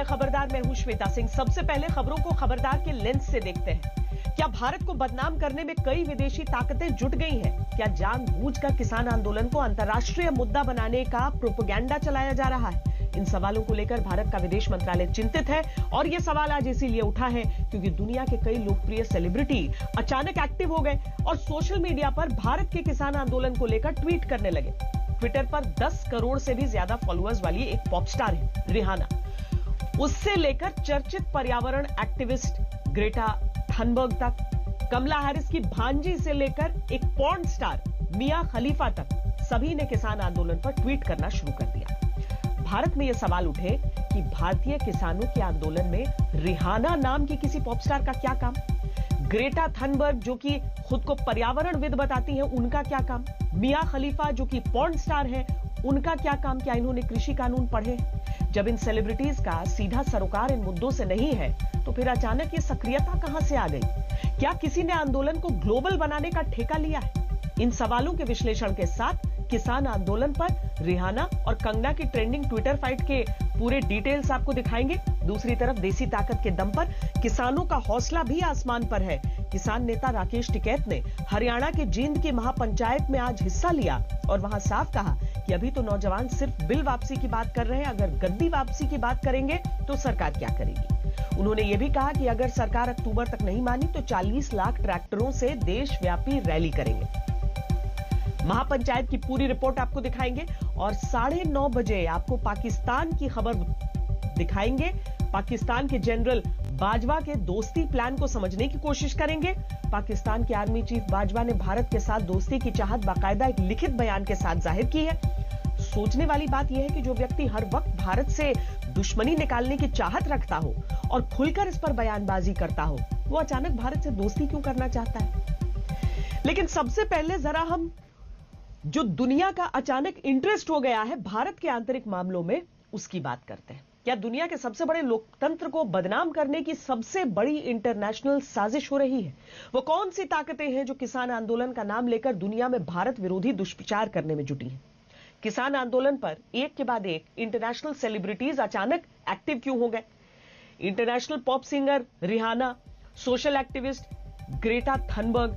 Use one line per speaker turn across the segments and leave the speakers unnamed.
है खबरदार। मैं हूं श्वेता सिंह। सबसे पहले खबरों को खबरदार के लेंस से देखते हैं। क्या भारत को बदनाम करने में कई विदेशी ताकतें जुट गई हैं? क्या जानबूझकर किसान आंदोलन को अंतर्राष्ट्रीय मुद्दा बनाने का प्रोपेगेंडा चलाया जा रहा है? इन सवालों को लेकर भारत का विदेश मंत्रालय चिंतित है और यह सवाल आज इसीलिए उठा है क्योंकि दुनिया के कई लोकप्रिय सेलिब्रिटी अचानक एक्टिव हो गए और सोशल मीडिया पर भारत के किसान आंदोलन को लेकर ट्वीट करने लगे। ट्विटर पर 10 करोड़ से भी ज्यादा फॉलोअर्स वाली एक पॉप स्टार है रिहाना, उससे लेकर चर्चित पर्यावरण एक्टिविस्ट ग्रेटा थनबर्ग तक, कमला हैरिस की भांजी से लेकर एक पॉर्न स्टार मिया खलीफा तक सभी ने किसान आंदोलन पर ट्वीट करना शुरू कर दिया। भारत में यह सवाल उठे कि भारतीय किसानों के आंदोलन में रिहाना नाम की किसी पॉप स्टार का क्या काम? ग्रेटा थनबर्ग जो कि खुद को पर्यावरणविद बताती हैं, उनका क्या काम? मिया खलीफा जो कि पॉर्न स्टार हैं, उनका क्या काम? क्या इन्होंने कृषि कानून पढ़े? जब इन सेलिब्रिटीज का सीधा सरोकार इन मुद्दों से नहीं है तो फिर अचानक ये सक्रियता कहां से आ गई? क्या किसी ने आंदोलन को ग्लोबल बनाने का ठेका लिया है? इन सवालों के विश्लेषण के साथ किसान आंदोलन पर रिहाना और कंगना की ट्रेंडिंग ट्विटर फाइट के पूरे डिटेल्स आपको दिखाएंगे। दूसरी तरफ देसी ताकत के दम पर किसानों का हौसला भी आसमान पर है। किसान नेता राकेश टिकैत ने हरियाणा के जींद की महापंचायत में आज हिस्सा लिया और वहां साफ कहा कि अभी तो नौजवान सिर्फ बिल वापसी की बात कर रहे हैं, अगर गद्दी वापसी की बात करेंगे तो सरकार क्या करेगी? उन्होंने यह भी कहा कि अगर सरकार अक्टूबर तक नहीं मानी तो 40 लाख ट्रैक्टरों से देशव्यापी रैली करेंगे। महापंचायत की पूरी रिपोर्ट आपको दिखाएंगे और 9:30 बजे आपको पाकिस्तान की खबर दिखाएंगे। पाकिस्तान के जनरल बाजवा के दोस्ती प्लान को समझने की कोशिश करेंगे। पाकिस्तान के आर्मी चीफ बाजवा ने भारत के साथ दोस्ती की चाहत बाकायदा एक लिखित बयान के साथ जाहिर की है। सोचने वाली बात यह है कि जो व्यक्ति हर वक्त भारत से दुश्मनी निकालने की चाहत रखता हो और खुलकर इस पर बयानबाजी करता हो, वो अचानक भारत से दोस्ती क्यों करना चाहता है? लेकिन सबसे पहले जरा हम जो दुनिया का अचानक इंटरेस्ट हो गया है भारत के आंतरिक मामलों में, उसकी बात करते हैं। क्या दुनिया के सबसे बड़े लोकतंत्र को बदनाम करने की सबसे बड़ी इंटरनेशनल साजिश हो रही है? वो कौन सी ताकतें हैं जो किसान आंदोलन का नाम लेकर दुनिया में भारत विरोधी दुष्प्रचार करने में जुटी हैं? किसान आंदोलन पर एक के बाद एक इंटरनेशनल सेलिब्रिटीज अचानक एक्टिव क्यों हो गए? International pop singer Rihanna, social activist Greta Thunberg,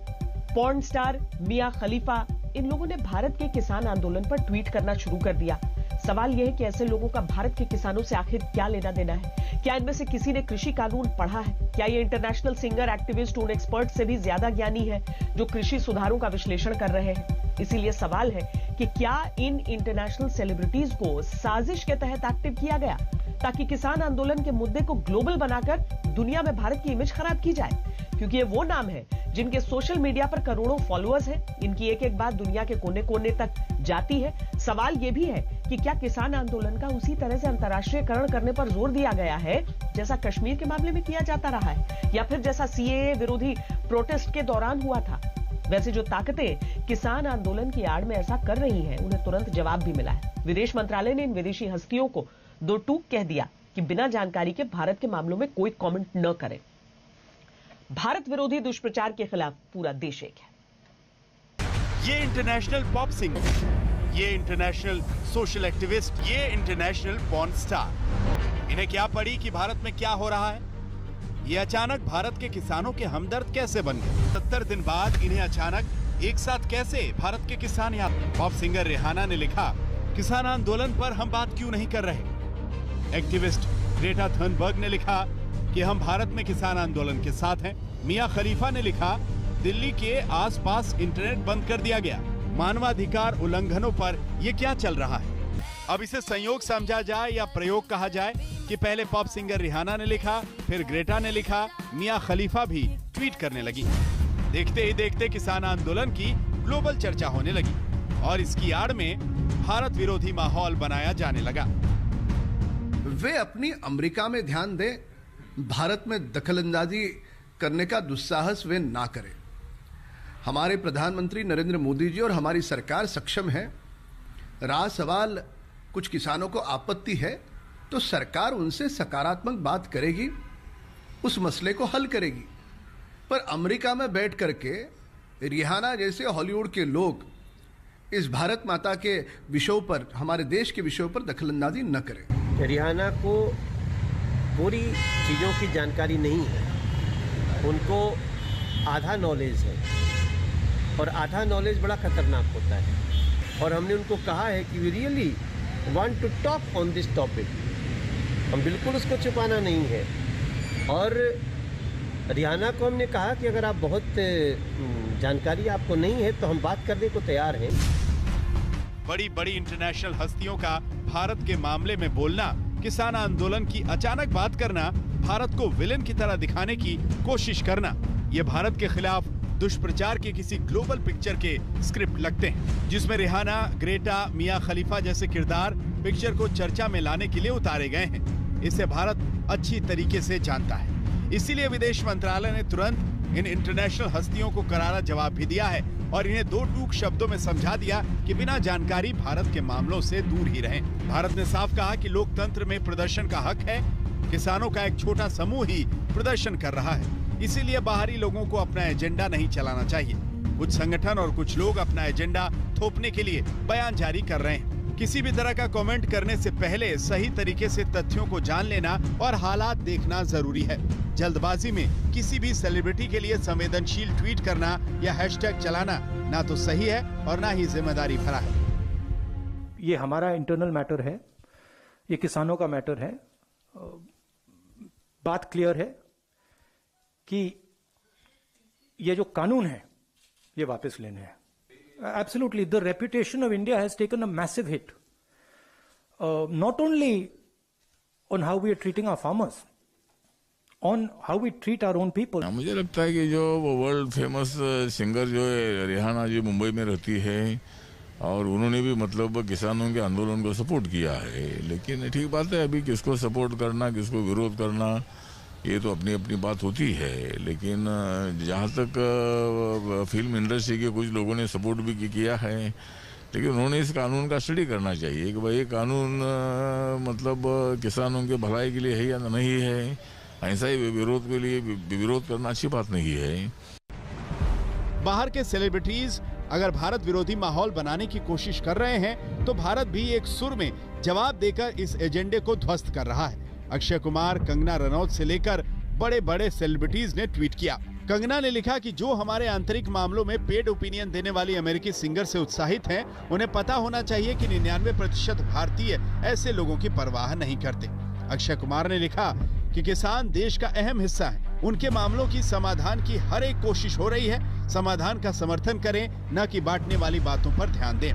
porn star Mia Khalifa, इन लोगों ने भारत के किसान आंदोलन पर ट्वीट करना शुरू कर दिया। सवाल यह है कि ऐसे लोगों का भारत के किसानों से आखिर क्या लेना देना है? क्या इनमें से किसी ने कृषि कानून पढ़ा है? क्या ये इंटरनेशनल सिंगर एक्टिविस्ट उन एक्सपर्ट से भी ज्यादा ज्ञानी है जो कृषि सुधारों का विश्लेषण कर रहे हैं? इसीलिए सवाल है कि क्या इन इंटरनेशनल सेलिब्रिटीज को साजिश के तहत एक्टिव किया गया ताकि किसान आंदोलन के मुद्दे को ग्लोबल बनाकर दुनिया में भारत की इमेज खराब की जाए? क्योंकि ये वो नाम है जिनके सोशल मीडिया पर करोड़ों फॉलोअर्स हैं, इनकी एक एक बात दुनिया के कोने कोने तक जाती है। सवाल यह भी है कि क्या किसान आंदोलन का उसी तरह से अंतर्राष्ट्रीयकरण करने पर जोर दिया गया है जैसा कश्मीर के मामले में किया जाता रहा है, या फिर जैसा सीएए विरोधी प्रोटेस्ट के दौरान हुआ था? वैसे जो ताकतें किसान आंदोलन की आड़ में ऐसा कर रही हैं, उन्हें तुरंत जवाब भी मिला है। विदेश मंत्रालय ने इन विदेशी हस्तियों को दो टूक कह दिया कि बिना जानकारी के भारत के मामलों में कोई कमेंट न करें। भारत विरोधी दुष्प्रचार के खिलाफ पूरा देश एक है।
ये इंटरनेशनल पॉप सिंगर, ये इंटरनेशनल सोशल एक्टिविस्ट, ये इंटरनेशनल पॉर्न स्टार, इन्हें क्या पड़ी कि भारत में क्या हो रहा है? ये अचानक भारत के किसानों के हमदर्द कैसे बन गए? 70 दिन बाद इन्हें अचानक एक साथ कैसे भारत के किसान याद? पॉप सिंगर रिहाना ने लिखा, किसान आंदोलन पर हम बात क्यों नहीं कर रहे? एक्टिविस्ट ग्रेटा थनबर्ग ने लिखा कि हम भारत में किसान आंदोलन के साथ हैं। मिया खलीफा ने लिखा, दिल्ली के आसपास इंटरनेट बंद कर दिया गया। मानवाधिकार उल्लंघनों पर यह क्या चल रहा है? अब इसे संयोग समझा जाए या प्रयोग कहा जाए कि पहले पॉप सिंगर रिहाना ने लिखा, फिर ग्रेटा ने लिखा, मिया खलीफा भी ट्वीट करने लगी। देखते ही देखते किसान आंदोलन की ग्लोबल चर्चा होने लगी और इसकी आड़ में भारत विरोधी माहौल बनाया जाने लगा।
वे अपनी अमेरिका में ध्यान दें, भारत में दखलंदाजी करने का दुस्साहस वे ना करें। हमारे प्रधानमंत्री नरेंद्र मोदी जी और हमारी सरकार सक्षम है। रहा सवाल कुछ किसानों को आपत्ति है तो सरकार उनसे सकारात्मक बात करेगी, उस मसले को हल करेगी। पर अमेरिका में बैठ करके रिहाना जैसे हॉलीवुड के लोग इस भारत माता के विषयों पर, हमारे देश के विषयों पर दखलंदाजी न करें।
रिहाना को पूरी चीज़ों की जानकारी नहीं है, उनको आधा नॉलेज है और आधा नॉलेज बड़ा खतरनाक होता है। और हमने उनको कहा है कि we really want to talk on this topic, हम बिल्कुल उसको छुपाना नहीं है। और रिहाना को हमने कहा कि अगर आप बहुत जानकारी आपको नहीं है तो हम बात करने को तैयार हैं।
बड़ी बड़ी इंटरनेशनल हस्तियों का भारत के मामले में बोलना, किसान आंदोलन की अचानक बात करना, भारत को विलेन की तरह दिखाने की कोशिश करना, ये भारत के खिलाफ दुष्प्रचार के किसी ग्लोबल पिक्चर के स्क्रिप्ट लगते हैं, जिसमें रिहाना, ग्रेटा, मियां खलीफा जैसे किरदार पिक्चर को चर्चा में लाने के लिए उतारे गए हैं। इसे भारत अच्छी तरीके से जानता है। इसीलिए विदेश मंत्रालय ने तुरंत इन इंटरनेशनल हस्तियों को करारा जवाब भी दिया है और इन्हें दो टूक शब्दों में समझा दिया कि बिना जानकारी भारत के मामलों से दूर ही रहें। भारत ने साफ कहा कि लोकतंत्र में प्रदर्शन का हक है, किसानों का एक छोटा समूह ही प्रदर्शन कर रहा है, इसीलिए बाहरी लोगों को अपना एजेंडा नहीं चलाना चाहिए। कुछ संगठन और कुछ लोग अपना एजेंडा थोपने के लिए बयान जारी कर रहे हैं। किसी भी तरह का कमेंट करने से पहले सही तरीके से तथ्यों को जान लेना और हालात देखना जरूरी है। जल्दबाजी में किसी भी सेलिब्रिटी के लिए संवेदनशील ट्वीट करना या हैशटैग चलाना ना तो सही है और ना ही जिम्मेदारी भरा है।
ये हमारा इंटरनल मैटर है, ये किसानों का मैटर है। बात क्लियर है कि ये जो कानून है ये वापस लेने हैं। Absolutely, the reputation of India has taken a massive hit, not only on how we are treating our farmers, on how we treat our own people.
मुझे लगता है कि जो वो वर्ल्ड फेमस सिंगर जो है रिहाना जी मुंबई में रहती है और उन्होंने भी मतलब किसानों के आंदोलन को सपोर्ट किया है, लेकिन ठीक बात है, अभी किसको सपोर्ट करना किसको विरोध करना ये तो अपनी अपनी बात होती है। लेकिन जहाँ तक फिल्म इंडस्ट्री के कुछ लोगों ने सपोर्ट भी किया है, लेकिन उन्होंने इस कानून का स्टडी करना चाहिए कि भाई ये कानून मतलब किसानों के भलाई के लिए है या नहीं है। ऐसा ही विरोध के लिए विरोध करना अच्छी बात नहीं है।
बाहर के सेलिब्रिटीज अगर भारत विरोधी माहौल बनाने की कोशिश कर रहे हैं तो भारत भी एक सुर में जवाब देकर इस एजेंडे को ध्वस्त कर रहा है। अक्षय कुमार, कंगना रनौत से लेकर बड़े बड़े सेलिब्रिटीज ने ट्वीट किया। कंगना ने लिखा कि जो हमारे आंतरिक मामलों में पेड ओपिनियन देने वाली अमेरिकी सिंगर से उत्साहित हैं, उन्हें पता होना चाहिए कि 99% भारतीय ऐसे लोगों की परवाह नहीं करते। अक्षय कुमार ने लिखा कि किसान देश का अहम हिस्सा है, उनके मामलों की समाधान की हर एक कोशिश हो रही है, समाधान का समर्थन करें, न कि बांटने वाली बातों पर ध्यान दें।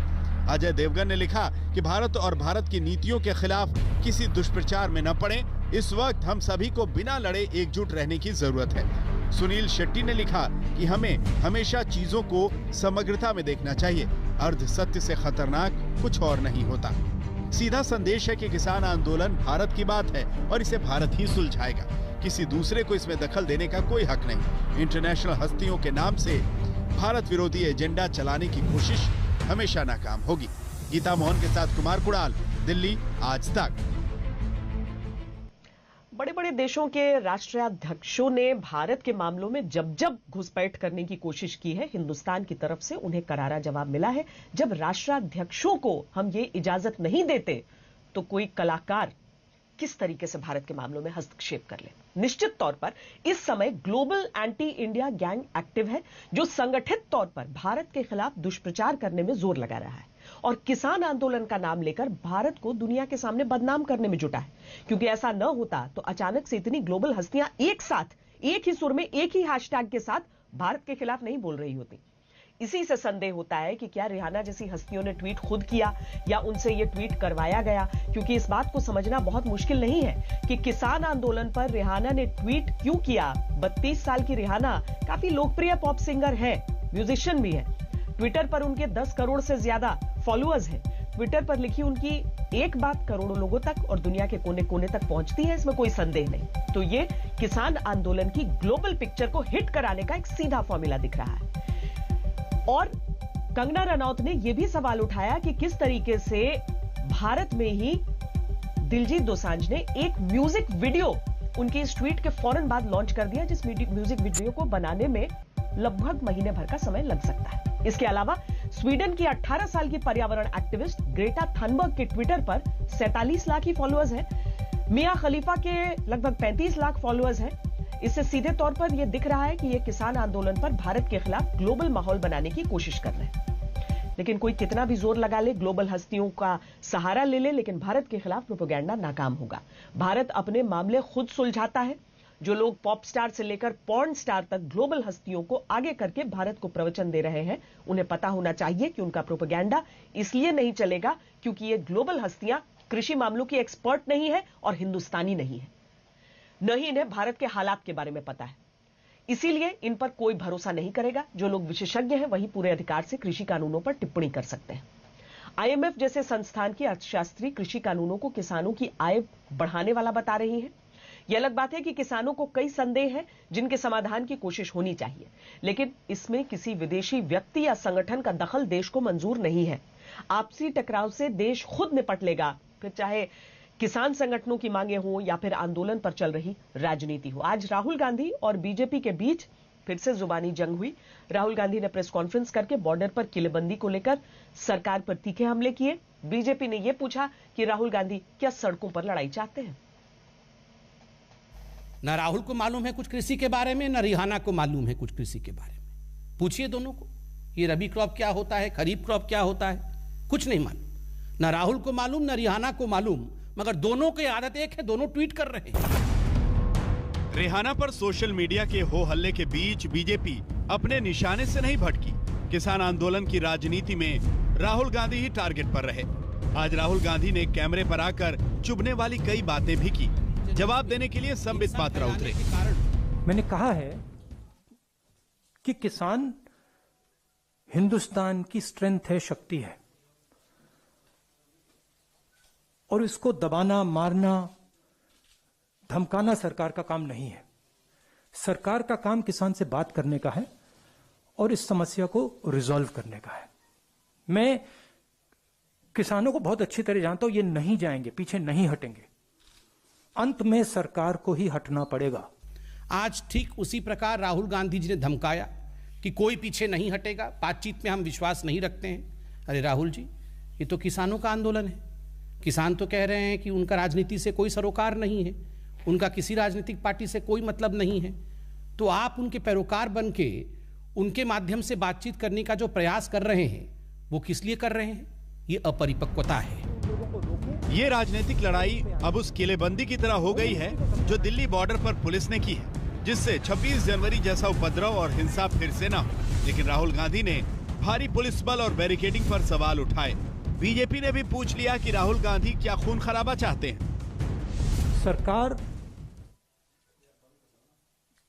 अजय देवगन ने लिखा कि भारत और भारत की नीतियों के खिलाफ किसी दुष्प्रचार में न पड़ें। इस वक्त हम सभी को बिना लड़े एकजुट रहने की जरूरत है। सुनील शेट्टी ने लिखा कि हमें हमेशा चीजों को समग्रता में देखना चाहिए, अर्ध सत्य से खतरनाक कुछ और नहीं होता। सीधा संदेश है कि किसान आंदोलन भारत की बात है और इसे भारत ही सुलझाएगा, किसी दूसरे को इसमें दखल देने का कोई हक नहीं। इंटरनेशनल हस्तियों के नाम से भारत विरोधी एजेंडा चलाने की कोशिश हमेशा नाकाम होगी। गीता मोहन के साथ कुमार कुणाल, दिल्ली, आज तक।
बड़े बड़े देशों के राष्ट्राध्यक्षों ने भारत के मामलों में जब जब घुसपैठ करने की कोशिश की है, हिंदुस्तान की तरफ से उन्हें करारा जवाब मिला है। जब राष्ट्राध्यक्षों को हम ये इजाजत नहीं देते तो कोई कलाकार किस तरीके से भारत के मामलों में हस्तक्षेप कर ले। निश्चित तौर पर इस समय global anti India gang active है, जो संगठित तौर पर भारत के खिलाफ दुष्प्रचार करने में जोर लगा रहा है और किसान आंदोलन का नाम लेकर भारत को दुनिया के सामने बदनाम करने में जुटा है। क्योंकि ऐसा न होता तो अचानक से इतनी ग्लोबल हस्तियां एक साथ, एक ही सुर में, एक ही हैशटैग के साथ भारत के खिलाफ नहीं बोल रही होती। इसी से संदेह होता है कि क्या रिहाना जैसी हस्तियों ने ट्वीट खुद किया या उनसे यह ट्वीट करवाया गया, क्योंकि इस बात को समझना बहुत मुश्किल नहीं है कि किसान आंदोलन पर रिहाना ने ट्वीट क्यों किया। 32 साल की रिहाना काफी लोकप्रिय पॉप सिंगर है, म्यूजिशियन भी है। ट्विटर पर उनके 10 करोड़ से ज्यादा फॉलोअर्स हैं। ट्विटर पर लिखी उनकी एक बात करोड़ों लोगों तक और दुनिया के कोने कोने तक पहुंचती है, इसमें कोई संदेह नहीं। तो ये किसान आंदोलन की ग्लोबल पिक्चर को हिट कराने का एक सीधा फॉर्मूला दिख रहा है। और कंगना रनौत ने यह भी सवाल उठाया कि किस तरीके से भारत में ही दिलजीत दोसांझ ने एक म्यूजिक वीडियो उनके इस ट्वीट के फौरन बाद लॉन्च कर दिया, जिस म्यूजिक वीडियो को बनाने में लगभग महीने भर का समय लग सकता है। इसके अलावा स्वीडन की 18 साल की पर्यावरण एक्टिविस्ट ग्रेटा थनबर्ग के ट्विटर पर 47 लाख ही फॉलोअर्स हैं। मियां खलीफा के लगभग 35 लाख फॉलोअर्स हैं। इससे सीधे तौर पर यह दिख रहा है कि यह किसान आंदोलन पर भारत के खिलाफ ग्लोबल माहौल बनाने की कोशिश कर रहे हैं। लेकिन कोई कितना भी जोर लगा ले, ग्लोबल हस्तियों का सहारा ले ले, लेकिन भारत के खिलाफ प्रोपेगेंडा नाकाम होगा। भारत अपने मामले खुद सुलझाता है। जो लोग पॉप स्टार से लेकर पॉर्न स्टार तक ग्लोबल हस्तियों को आगे करके भारत को प्रवचन दे रहे हैं, उन्हें पता होना चाहिए कि उनका प्रोपेगेंडा इसलिए नहीं चलेगा क्योंकि ये ग्लोबल हस्तियां कृषि मामलों की एक्सपर्ट नहीं है और हिंदुस्तानी नहीं है, न ही इन्हें भारत के हालात के बारे में पता है। इसीलिए इन पर कोई भरोसा नहीं करेगा। जो लोग विशेषज्ञ हैं वही पूरे अधिकार से कृषि कानूनों पर टिप्पणी कर सकते हैं। IMF जैसे संस्थान की अर्थशास्त्री कृषि कानूनों को किसानों की आय बढ़ाने वाला बता रही हैं। यह अलग बात है कि किसानों को कई संदेह हैं जिनके समाधान की कोशिश होनी चाहिए, लेकिन इसमें किसी विदेशी व्यक्ति या संगठन का दखल देश को मंजूर नहीं है। आपसी टकराव से देश खुद निपट लेगा, फिर चाहे किसान संगठनों की मांगे हो या फिर आंदोलन पर चल रही राजनीति हो। आज राहुल गांधी और बीजेपी के बीच फिर से जुबानी जंग हुई। राहुल गांधी ने प्रेस कॉन्फ्रेंस करके बॉर्डर पर किलेबंदी को लेकर सरकार पर तीखे हमले किए। बीजेपी ने यह पूछा कि राहुल गांधी क्या सड़कों पर लड़ाई चाहते हैं।
न राहुल को मालूम है कुछ कृषि के बारे में, न रिहाना को मालूम है कुछ कृषि के बारे में। पूछिए दोनों को, ये रबी क्रॉप क्या होता है, खरीफ क्रॉप क्या होता है, कुछ नहीं मालूम। न राहुल को मालूम, न रिहाना को मालूम, मगर दोनों की आदत एक है, दोनों ट्वीट कर रहे हैं।
रिहाना पर सोशल मीडिया के हो हल्ले के बीच बीजेपी अपने निशाने से नहीं भटकी। किसान आंदोलन की राजनीति में राहुल गांधी ही टारगेट पर रहे। आज राहुल गांधी ने कैमरे पर आकर चुभने वाली कई बातें भी की। जवाब देने के लिए संबित पात्रा उतरे।
मैंने कहा है कि किसान हिंदुस्तान की स्ट्रेंथ है, शक्ति है, और इसको दबाना, मारना, धमकाना सरकार का काम नहीं है। सरकार का काम किसान से बात करने का है और इस समस्या को रिजॉल्व करने का है। मैं किसानों को बहुत अच्छी तरह जानता हूं, ये नहीं जाएंगे, पीछे नहीं हटेंगे। अंत में सरकार को ही हटना पड़ेगा।
आज ठीक उसी प्रकार राहुल गांधी जी ने धमकाया कि कोई पीछे नहीं हटेगा, बातचीत में हम विश्वास नहीं रखते हैं। अरे राहुल जी, ये तो किसानों का आंदोलन है। किसान तो कह रहे हैं कि उनका राजनीति से कोई सरोकार नहीं है, उनका किसी राजनीतिक पार्टी से कोई मतलब नहीं है। तो आप उनके पैरोकार बन के उनके माध्यम से बातचीत करने का जो प्रयास कर रहे हैं, वो किस लिए कर रहे हैं? ये अपरिपक्वता है।
ये राजनीतिक लड़ाई अब उस किलेबंदी की तरह हो गई है जो दिल्ली बॉर्डर पर पुलिस ने की है, जिससे 26 जनवरी जैसा उपद्रव और हिंसा फिर से न हो। लेकिन राहुल गांधी ने भारी पुलिस बल और बैरिकेडिंग पर सवाल उठाए। बीजेपी ने भी पूछ लिया कि राहुल गांधी क्या खून खराबा चाहते हैं।
सरकार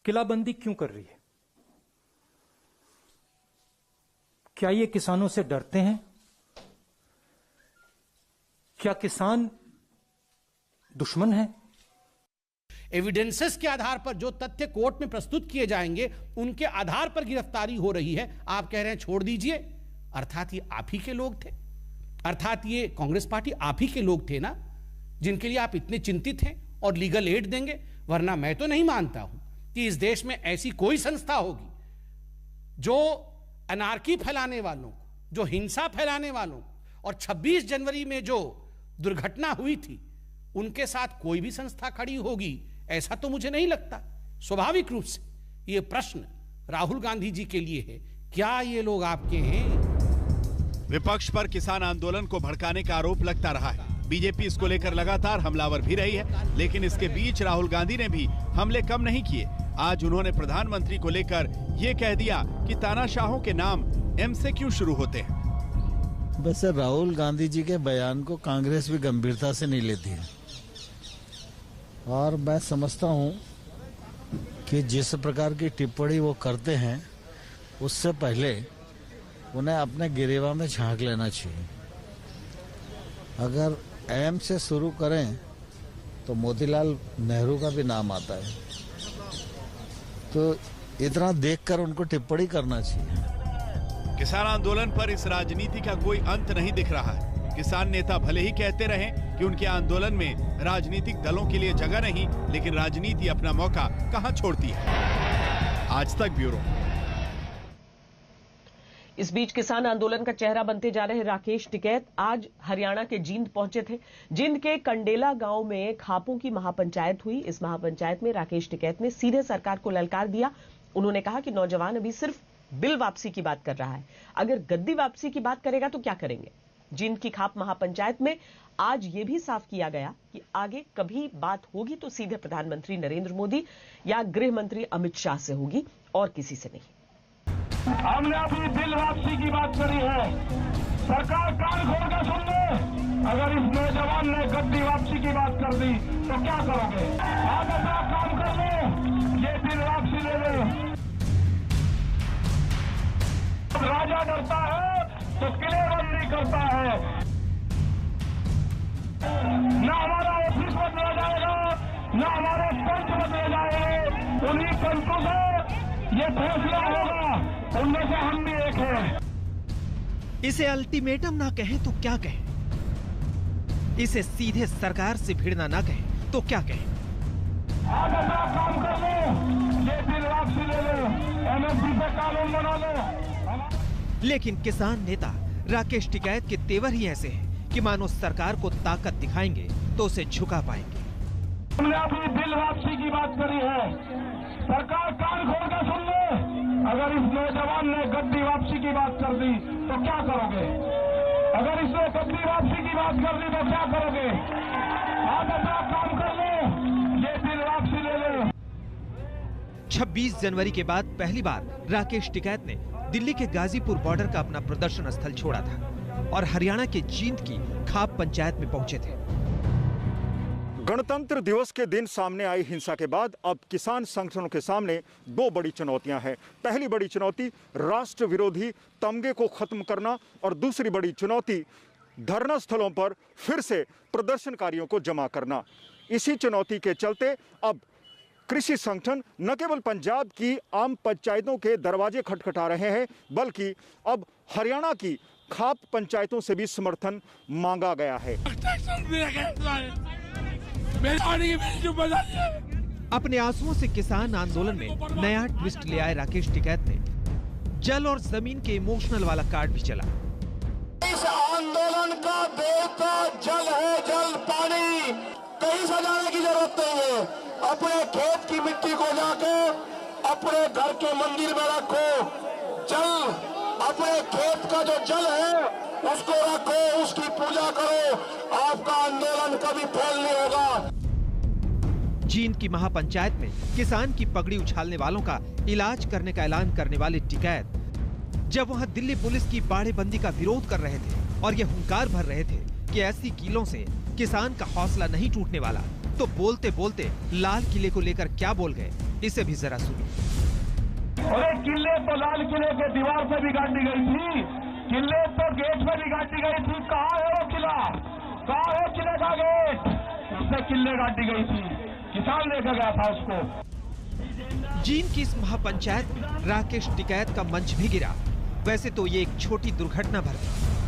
किलाबंदी क्यों कर रही है? क्या ये किसानों से डरते हैं? क्या किसान दुश्मन है?
एविडेंसेस के आधार पर जो तथ्य कोर्ट में प्रस्तुत किए जाएंगे, उनके आधार पर गिरफ्तारी हो रही है। आप कह रहे हैं छोड़ दीजिए। अर्थात ये आप ही के लोग थे, अर्थात ये कांग्रेस पार्टी आप ही के लोग थे ना, जिनके लिए आप इतने चिंतित हैं और लीगल एड देंगे। वरना मैं तो नहीं मानता हूं कि इस देश में ऐसी कोई संस्था होगी जो अनार्की फैलाने वालों को, जो हिंसा फैलाने वालों को, और 26 जनवरी में जो दुर्घटना हुई थी, उनके साथ कोई भी संस्था खड़ी होगी, ऐसा तो मुझे नहीं लगता। स्वाभाविक रूप से ये प्रश्न राहुल गांधी जी के लिए है, क्या ये लोग आपके हैं?
विपक्ष पर किसान आंदोलन को भड़काने का आरोप लगता रहा है। बीजेपी इसको लेकर लगातार हमलावर भी रही है, लेकिन इसके बीच राहुल गांधी ने भी हमले कम नहीं किए। आज उन्होंने प्रधानमंत्री को लेकर ये कह दिया कि तानाशाहों के नाम एम से क्यों शुरू होते हैं।
वैसे राहुल गांधी जी के बयान को कांग्रेस भी गंभीरता से नहीं लेती है, और मैं समझता हूं कि जिस प्रकार की टिप्पणी वो करते हैं, उससे पहले उन्हें अपने गिरेवा में झांक लेना चाहिए। अगर एम से शुरू करें तो मोतीलाल नेहरू का भी नाम आता है, तो इतना देखकर उनको टिप्पणी करना चाहिए।
किसान आंदोलन पर इस राजनीति का कोई अंत नहीं दिख रहा है। किसान नेता भले ही कहते रहें कि उनके आंदोलन में राजनीतिक दलों के लिए जगह नहीं, लेकिन राजनीति अपना मौका कहां छोड़ती है। आज तक ब्यूरो।
इस बीच किसान आंदोलन का चेहरा बनते जा रहे राकेश टिकैत आज हरियाणा के जींद पहुंचे थे। जींद के कंडेला गांव में खापों की महापंचायत हुई। इस महापंचायत में राकेश टिकैत ने सीधे सरकार को ललकार दिया। उन्होंने कहा कि नौजवान अभी सिर्फ बिल वापसी की बात कर रहा है, अगर गद्दी वापसी की बात करेगा तो क्या करेंगे। जींद की खाप महापंचायत में आज यह भी साफ किया गया कि आगे कभी बात होगी तो सीधे प्रधानमंत्री नरेंद्र मोदी या गृह मंत्री अमित शाह से होगी और किसी से नहीं।
हमने अभी बिल वापसी की बात करी है, सरकार कान खोल कर सुन ले। अगर इस नौजवान ने गद्दी वापसी की बात कर दी तो क्या करोगे? आप अपना काम कर लो, ये बिल वापसी ले लो। राजा डरता है तो किलेबंदी करता है। न हमारा ऑफिस बदला जाएगा, न हमारे पंच बदले जाएंगे। उन्हीं पंचों से ये फैसला होगा, उनमें से हम भी एक हैं।
इसे अल्टीमेटम ना कहें तो क्या कहें, इसे सीधे सरकार से भिड़ना ना कहें तो क्या कहें।
आप अपना काम कर लो, ये बिल वापसी ले लो, एमएसपी पे कानून बना लो।
लेकिन किसान नेता राकेश टिकैत के तेवर ही ऐसे हैं कि मानो सरकार को ताकत दिखाएंगे तो उसे झुका पाएंगे।
हमने अभी बिल वापसी की बात करी है, सरकार कान खोल कर सुन ले। अगर इस नौजवान ने गद्दी वापसी की बात कर दी तो क्या करोगे? अगर इसने गद्दी वापसी की बात कर दी तो क्या करोगे? आप अपना काम कर लो, ये बिल वापसी ले लो।
26 जनवरी के बाद पहली बार राकेश टिकैत ने दिल्ली के गाजीपुर बॉर्डर का अपना प्रदर्शन स्थल छोड़ा था और हरियाणा के जींद की खाप पंचायत में पहुंचे थे।
गणतंत्र दिवस के दिन सामने आई हिंसा के बाद अब किसान संगठनों के सामने दो बड़ी चुनौतियां हैं। पहली बड़ी चुनौती राष्ट्र विरोधी तमगे को खत्म करना और दूसरी बड़ी चुनौती धरना स्थलों पर फिर से प्रदर्शनकारियों को जमा करना। इसी चुनौती के चलते अब कृषि संगठन न केवल पंजाब की आम पंचायतों के दरवाजे खटखटा रहे हैं, बल्कि अब हरियाणा की खाप पंचायतों से भी समर्थन मांगा गया है।
अपने आंसुओं से किसान आंदोलन में नया ट्विस्ट ले आए राकेश टिकैत ने जल और जमीन के इमोशनल वाला कार्ड भी चला।
इस आंदोलन का देवता जल है, जल पानी, कहीं सजाने की जरूरत नहीं है। अपने खेत की मिट्टी को जाके अपने घर के मंदिर में रखो। जल, अपने खेत का जो जल है उसको रखो, उसकी पूजा करो, आपका आंदोलन कभी फेल नहीं होगा।
जींद की महापंचायत में किसान की पगड़ी उछालने वालों का इलाज करने का ऐलान करने वाले टिकैत जब वहां दिल्ली पुलिस की बाड़ेबंदी का विरोध कर रहे थे और ये हुंकार भर रहे थे कि ऐसी कीलों से किसान का हौसला नहीं टूटने वाला, तो बोलते बोलते लाल किले को लेकर क्या बोल गए, इसे भी जरा सुनिए।
अरे किले तो लाल किले के दीवार पे भी गाड़ी गई थी, किले तो गेट पे भी गाड़ी गई थी। कहाँ है वो किला? कहाँ है किले का गेट? उससे किले गाड़ी गई थी, किसान लेकर गया था उसको।
जींद की इस महापंचायत में राकेश टिकैत का मंच भी गिरा। वैसे तो ये एक छोटी दुर्घटना भर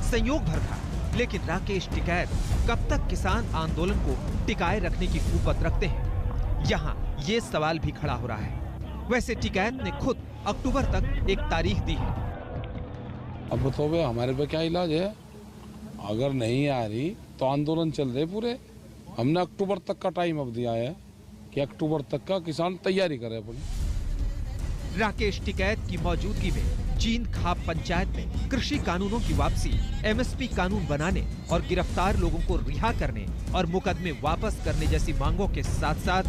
संयोग भर था, लेकिन राकेश टिकैत कब तक किसान आंदोलन को टिकाए रखने की कुपत रखते हैं, यहाँ ये सवाल भी खड़ा हो रहा है। वैसे टिकैत ने खुद अक्टूबर तक एक तारीख दी है।
अब तो भाई हमारे पे क्या इलाज है? अगर नहीं आ रही तो आंदोलन चल रहे पूरे। हमने अक्टूबर तक का टाइम अब दिया है कि अक्टूबर तक का किसान तैयारी करे अपनी।
राकेश टिकैत की मौजूदगी में जींद खाप पंचायत में कृषि कानूनों की वापसी, एमएसपी कानून बनाने और गिरफ्तार लोगों को रिहा करने और मुकदमे वापस करने जैसी मांगों के साथ साथ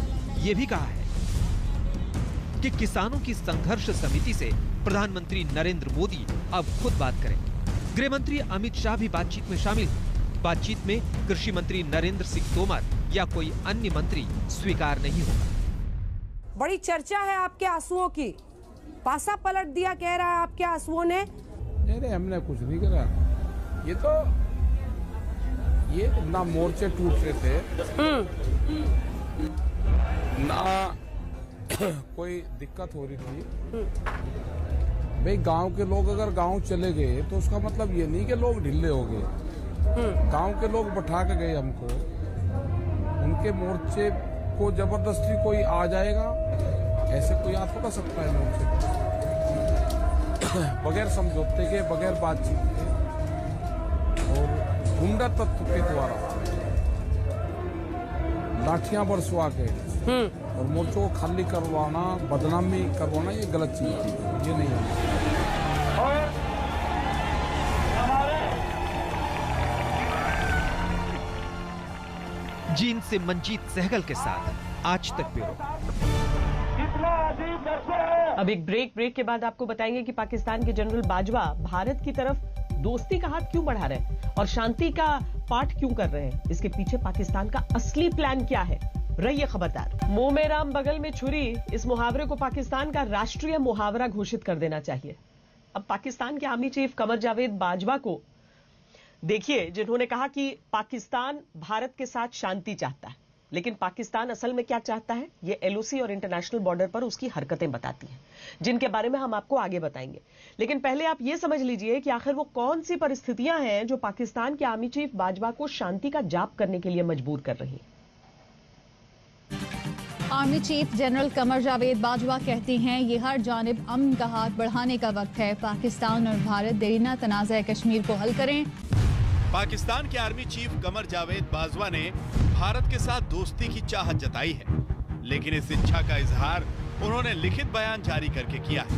ये भी कहा है कि किसानों की संघर्ष समिति से प्रधानमंत्री नरेंद्र मोदी अब खुद बात करें। गृह मंत्री अमित शाह भी बातचीत में शामिल हैं। बातचीत में कृषि मंत्री नरेंद्र सिंह तोमर या कोई अन्य मंत्री स्वीकार नहीं होगा।
बड़ी चर्चा है आपके आंसुओं की, पासा पलट दिया कह रहा है आपके आंसुओं ने।
नहीं, हमने कुछ नहीं करा। ये ना मोर्चे टूट रहे थे ना कोई दिक्कत हो रही थी। भाई गांव के लोग अगर गांव चले गए तो उसका मतलब ये नहीं कि लोग ढिल्ले हो गए। गांव के लोग बैठा के गए हमको, उनके मोर्चे को जबरदस्ती कोई आ जाएगा, ऐसे कोई आ थोड़ा सकता है मोर्चे। बगैर समझौते के, बगैर बातचीत के और गुंडा तत्व के द्वारा लाठियां बरसवा के और मोर्चों को खाली करवाना, बदनामी करवाना, ये गलत चीज थी, ये नहीं है।
जींद से मंजीत सहगल के साथ आज तक ब्यूरो।
अब एक ब्रेक के बाद आपको बताएंगे कि पाकिस्तान के जनरल बाजवा भारत की तरफ दोस्ती का हाथ क्यों बढ़ा रहे हैं और शांति का पाठ क्यों कर रहे हैं। इसके पीछे पाकिस्तान का असली प्लान क्या है, रहिए खबरदार। मुंह में राम बगल में छुरी, इस मुहावरे को पाकिस्तान का राष्ट्रीय मुहावरा घोषित कर देना चाहिए। अब पाकिस्तान के आर्मी चीफ कमर जावेद बाजवा को देखिए, जिन्होंने कहा कि पाकिस्तान भारत के साथ शांति चाहता है, लेकिन पाकिस्तान असल में क्या चाहता है ये एलओसी और इंटरनेशनल बॉर्डर पर उसकी हरकतें बताती हैं, जिनके बारे में हम आपको आगे बताएंगे। लेकिन पहले आप ये समझ लीजिए कि आखिर वो कौन सी परिस्थितियां हैं जो पाकिस्तान के आर्मी चीफ बाजवा को शांति का जाप करने के लिए मजबूर कर रही है।
Army chief general Qamar Javed Bajwa कहते हैं ये हर जानिब अमन का हाथ बढ़ाने का वक्त है। पाकिस्तान और भारत देरीना तनाज़ा कश्मीर को हल करें।
पाकिस्तान के आर्मी चीफ कमर जावेद बाजवा ने भारत के साथ दोस्ती की चाहत जताई है, लेकिन इस इच्छा का इजहार उन्होंने लिखित बयान जारी करके किया है,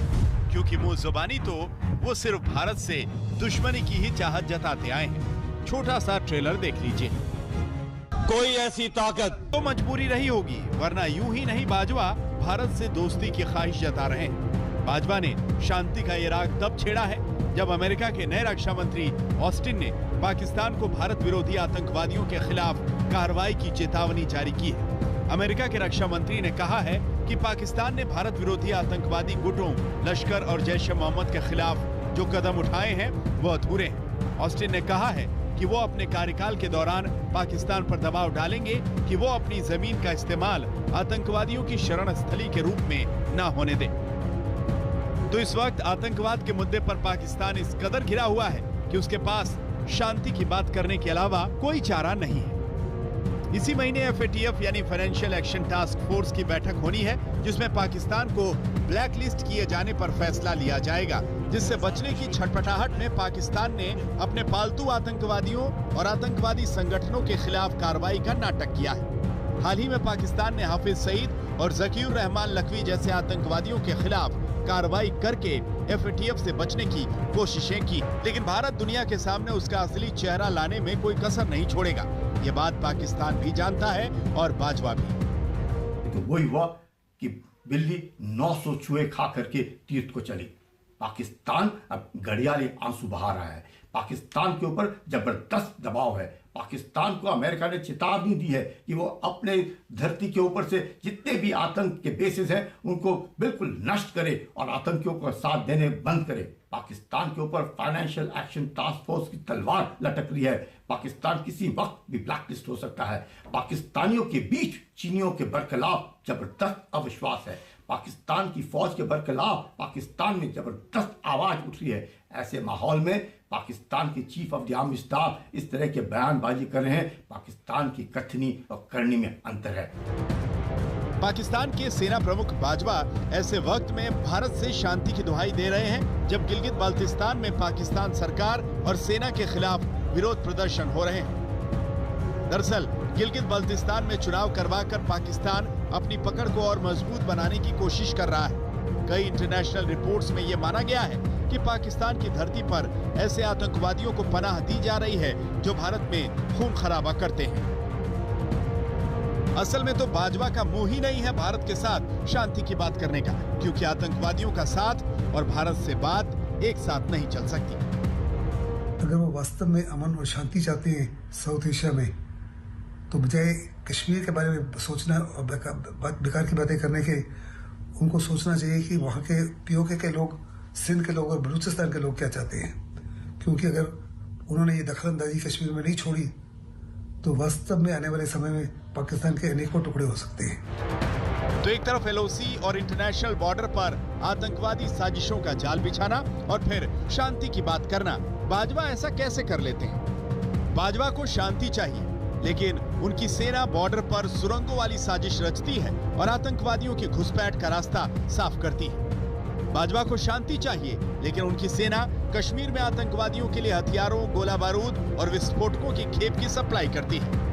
क्योंकि मुंह जुबानी तो वो सिर्फ भारत से दुश्मनी की ही चाहत जताते आए हैं। छोटा सा ट्रेलर देख लीजिए।
कोई ऐसी ताकत
तो मजबूरी रही होगी, वरना यूं ही नहीं बाजवा भारत से दोस्ती की ख्वाहिश जता रहे हैं। बाजवा ने शांति का ये राग तब छेड़ा है जब अमेरिका के नए रक्षा मंत्री ऑस्टिन ने पाकिस्तान को भारत विरोधी आतंकवादियों के खिलाफ कार्रवाई की चेतावनी जारी की है। अमेरिका के रक्षा मंत्री ने कहा है कि पाकिस्तान ने भारत विरोधी आतंकवादी गुटों लश्कर और जैश ए मोहम्मद के खिलाफ जो कदम उठाए हैं वो अधूरे हैं। ऑस्टिन ने कहा है कि वो अपने कार्यकाल के दौरान पाकिस्तान पर दबाव डालेंगे कि वो अपनी जमीन का इस्तेमाल आतंकवादियों की शरण स्थली के रूप में न होने दे। तो इस वक्त आतंकवाद के मुद्दे पर पाकिस्तान इस कदर घिरा हुआ है कि उसके पास शांति की बात करने के अलावा कोई चारा नहीं है। इसी महीने FATF यानी फाइनेंशियल एक्शन टास्क फोर्स की बैठक होनी है, जिसमें पाकिस्तान को ब्लैक लिस्ट किए जाने पर फैसला लिया जाएगा, जिससे बचने की छटपटाहट में पाकिस्तान ने अपने पालतू आतंकवादियों और आतंकवादी संगठनों के खिलाफ कार्रवाई का नाटक किया है। हाल ही में पाकिस्तान ने हाफिज सईद और जकीउर रहमान लखवी जैसे आतंकवादियों के खिलाफ कार्रवाई करके FATF से बचने की कोशिशें की, लेकिन भारत दुनिया के सामने उसका असली चेहरा लाने में कोई कसर नहीं छोड़ेगा। ये बात पाकिस्तान भी जानता है और बाजवा भी।
तो वही हुआ कि बिल्ली 900 चूहे खा करके तीर्थ को चली। पाकिस्तान अब घड़ियाली आंसू बहा रहा है। पाकिस्तान के ऊपर जबरदस्त दबाव है। पाकिस्तान को अमेरिका ने चेतावनी दी है कि वो अपने धरती के ऊपर से जितने भी आतंक के बेसिस हैं उनको बिल्कुल नष्ट करे और आतंकियों को साथ देने बंद करे। पाकिस्तान के ऊपर फाइनेंशियल एक्शन टास्क फोर्स की तलवार लटक रही है। पाकिस्तान किसी वक्त भी ब्लैकलिस्ट हो सकता है। पाकिस्तानियों के बीच चीनियों के बरखिलाफ जबरदस्त अविश्वास है। पाकिस्तान की फौज के बरखिलाफ पाकिस्तान में जबरदस्त आवाज उठ रही है। ऐसे माहौल में पाकिस्तान के chief of the army staff इस तरह के बयानबाजी कर रहे हैं। पाकिस्तान की कथनी और करनी में अंतर है।
पाकिस्तान के सेना प्रमुख बाजवा ऐसे वक्त में भारत से शांति की दुहाई दे रहे हैं जब गिलगित बाल्टिस्तान में पाकिस्तान सरकार और सेना के खिलाफ विरोध प्रदर्शन हो रहे हैं। दरअसल गिलगित बाल्टिस्तान में चुनाव करवाकर पाकिस्तान अपनी पकड़ को और मजबूत बनाने की कोशिश कर रहा है। कई इंटरनेशनल रिपोर्ट्स में यह माना गया है कि पाकिस्तान की धरती पर ऐसे आतंकवादियों को पनाह दी जा रही है जो भारत में खून खराबा करते हैं। असल में तो बाजवा का मुंह ही नहीं है भारत के साथ शांति की बात करने का, क्योंकि आतंकवादियों का साथ और भारत से बात एक साथ नहीं चल सकती।
अगर वो वास्तव में अमन और शांति चाहते हैं साउथ एशिया में, तो बजाय कश्मीर के बारे में सोचना और बेकार की बातें करने के, उनको सोचना चाहिए कि वहाँ के POK के लोग, सिंध के लोग और बलूचिस्तान के लोग क्या चाहते हैं। क्योंकि अगर उन्होंने ये दखलंदाजी कश्मीर में नहीं छोड़ी तो वास्तव में आने वाले समय में पाकिस्तान के अनेकों टुकड़े हो सकते हैं।
तो एक तरफ LOC और इंटरनेशनल बॉर्डर पर आतंकवादी साजिशों का जाल बिछाना और फिर शांति की बात करना, बाजवा ऐसा कैसे कर लेते हैं? बाजवा को शांति चाहिए, लेकिन उनकी सेना बॉर्डर पर सुरंगों वाली साजिश रचती है और आतंकवादियों की घुसपैठ का रास्ता साफ करती है। बाजवा को शांति चाहिए, लेकिन उनकी सेना कश्मीर में आतंकवादियों के लिए हथियारों, गोला बारूद और विस्फोटकों की खेप की सप्लाई करती है।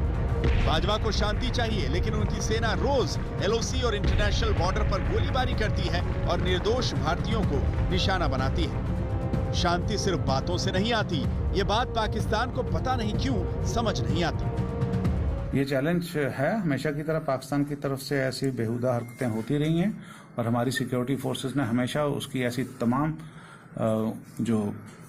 बाजवा को शांति चाहिए, लेकिन उनकी सेना रोज एलओसी और इंटरनेशनल बॉर्डर पर गोलीबारी करती है और निर्दोष भारतीयों को निशाना बनाती है। शांति सिर्फ बातों से नहीं आती, ये बात पाकिस्तान को पता नहीं क्यों समझ नहीं आती।
ये चैलेंज है, हमेशा की तरह पाकिस्तान की तरफ से ऐसी बेहुदा हरकतें होती रही हैं और हमारी सिक्योरिटी फोर्सेस ने हमेशा उसकी ऐसी तमाम जो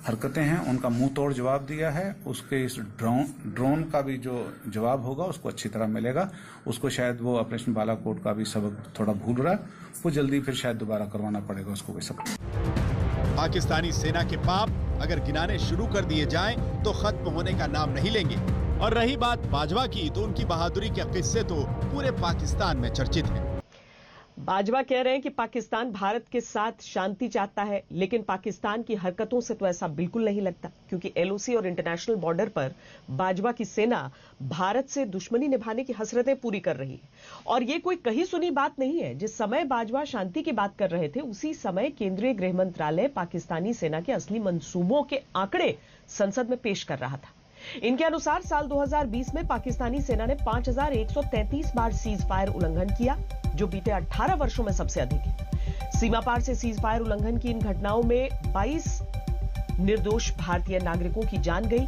हरकतें हैं उनका मुंह तोड़ जवाब दिया है। उसके इस ड्रोन का भी जो जवाब होगा उसको अच्छी तरह मिलेगा। उसको शायद वो ऑपरेशन बालाकोट का भी सबक थोड़ा भूल रहा है, वो जल्दी फिर शायद दोबारा करवाना पड़ेगा उसको कोई सबक।
पाकिस्तानी सेना के पाप अगर गिनाने शुरू कर दिए जाएं तो खत्म होने का नाम नहीं लेंगे। और रही बात बाजवा की, तो उनकी बहादुरी के किस्से तो पूरे पाकिस्तान में चर्चित हैं।
बाजवा कह रहे हैं कि पाकिस्तान भारत के साथ शांति चाहता है, लेकिन पाकिस्तान की हरकतों से तो ऐसा बिल्कुल नहीं लगता, क्योंकि एलओसी और इंटरनेशनल बॉर्डर पर बाजवा की सेना भारत से दुश्मनी निभाने की हसरतें पूरी कर रही है। और ये कोई कही सुनी बात नहीं है। जिस समय बाजवा शांति की बात कर रहे थे, उसी समय केंद्रीय गृह मंत्रालय पाकिस्तानी सेना के असली मंसूबों के आंकड़े संसद में पेश कर रहा था। इनके अनुसार साल 2020 में पाकिस्तानी सेना ने 5133 बार सीज फायर उल्लंघन किया, जो बीते 18 वर्षों में सबसे अधिक है। सीमा पार से सीज फायर उल्लंघन की इन घटनाओं में 22 निर्दोष भारतीय नागरिकों की जान गई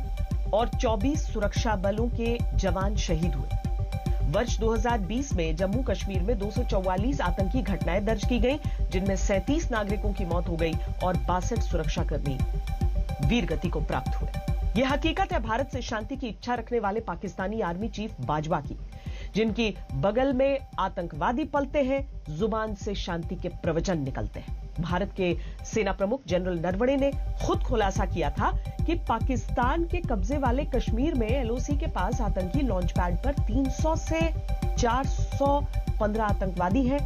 और 24 सुरक्षा बलों के जवान शहीद हुए। वर्ष 2020 में जम्मू कश्मीर में 244 आतंकी घटनाएं दर्ज की गई, जिनमें 37 नागरिकों की मौत हो गई और 62 सुरक्षाकर्मी वीरगति को प्राप्त हुए। यह हकीकत है भारत से शांति की इच्छा रखने वाले पाकिस्तानी आर्मी चीफ बाजवा की, जिनकी बगल में आतंकवादी पलते हैं, जुबान से शांति के प्रवचन निकलते हैं। भारत के सेना प्रमुख जनरल नरवणे ने खुद खुलासा किया था कि पाकिस्तान के कब्जे वाले कश्मीर में एलओसी के पास आतंकी लॉन्च पैड पर 300 से 415 आतंकवादी हैं,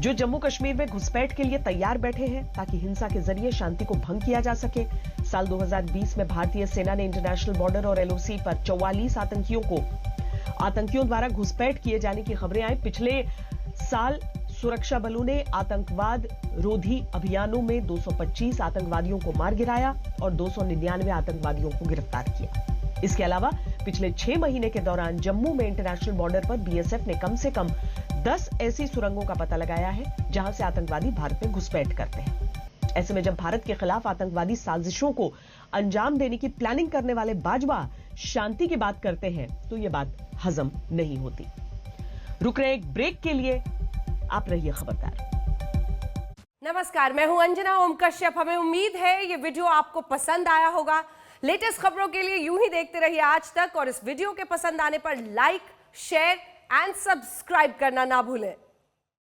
जो जम्मू कश्मीर में घुसपैठ के लिए तैयार बैठे हैं ताकि हिंसा के जरिए शांति को भंग किया जा सके। साल 2020 में भारतीय सेना ने इंटरनेशनल बॉर्डर और एलओसी पर 44 आतंकियों द्वारा घुसपैठ किए जाने की खबरें आई। पिछले साल सुरक्षा बलों ने आतंकवाद रोधी अभियानों में 225 आतंकवादियों को मार गिराया और 299 आतंकवादियों को गिरफ्तार किया। इसके अलावा पिछले 6 महीने के दौरान जम्मू में इंटरनेशनल बॉर्डर पर बीएसएफ ने कम से कम 10 ऐसी सुरंगों का पता लगाया है जहां से आतंकवादी भारत में घुसपैठ करते हैं। ऐसे में जब भारत के खिलाफ आतंकवादी साजिशों को अंजाम देने की प्लानिंग करने वाले बाजवा शांति की बात करते हैं तो यह बात हजम नहीं होती। रुक रहे एक ब्रेक के लिए, आप रहिए खबरदार।
नमस्कार, मैं हूं अंजना ओम कश्यप। हमें उम्मीद है ये वीडियो आपको पसंद आया होगा। लेटेस्ट खबरों के लिए यूं ही देखते रहिए आज तक, और इस वीडियो के पसंद आने पर लाइक, शेयर एंड सब्सक्राइब करना ना भूलें।